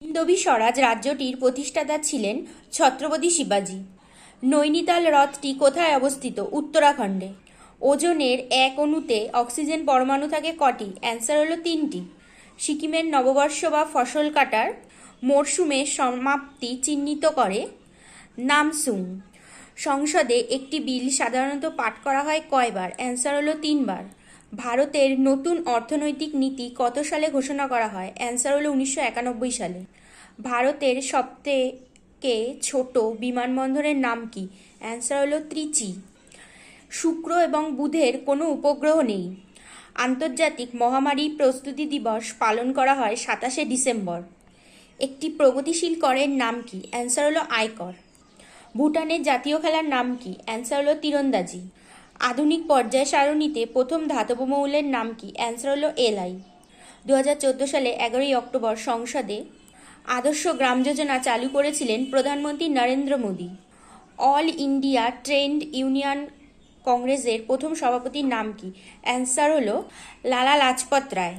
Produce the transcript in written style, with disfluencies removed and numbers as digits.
হিন্দবী স্বরাজ রাজ্যটির প্রতিষ্ঠাতা ছিলেন ছত্রপতি শিবাজী। নৈনিতাল হ্রদটি কোথায় অবস্থিত? উত্তরাখণ্ডে। ওজনের এক অণুতে অক্সিজেন পরমাণু থাকে কটি? অ্যান্সার হলো 3টি। সিকিমের নববর্ষ বা ফসল কাটার মরশুমের সমাপ্তি চিহ্নিত করে নামসুং। সংসদে একটি বিল সাধারণত পাঠ করা হয় কয়বার? অ্যান্সার হলো 3বার। ভারতের নতুন অর্থনৈতিক নীতি কত সালে ঘোষণা করা হয়? অ্যান্সার হলো 1991 সালে। ভারতের সবথেকে ছোট বিমানবন্দরের নাম কি? অ্যান্সার হলো ত্রিচি। শুক্র এবং বুধের কোনো উপগ্রহ নেই। আন্তর্জাতিক মহামারী প্রস্তুতি দিবস পালন করা হয় 27শে ডিসেম্বর। একটি প্রগতিশীল করের নাম কি? অ্যান্সার হলো আয়কর। ভুটানের জাতীয় খেলার নাম কি? অ্যান্সার হলো তীরন্দাজি। আধুনিক পর্যায় সারণীতে প্রথম ধাতব মৌলের নাম কি? অ্যান্সার হলো Li। 2014 সালে 11ই অক্টোবর সংসদে আদর্শ গ্রাম যোজনা চালু করেছিলেন প্রধানমন্ত্রী Narendra Modi. All India trade union কংগ্রেসের প্রথম সভাপতির নাম কি? অ্যান্সার হলো লালা লাজপত রায়।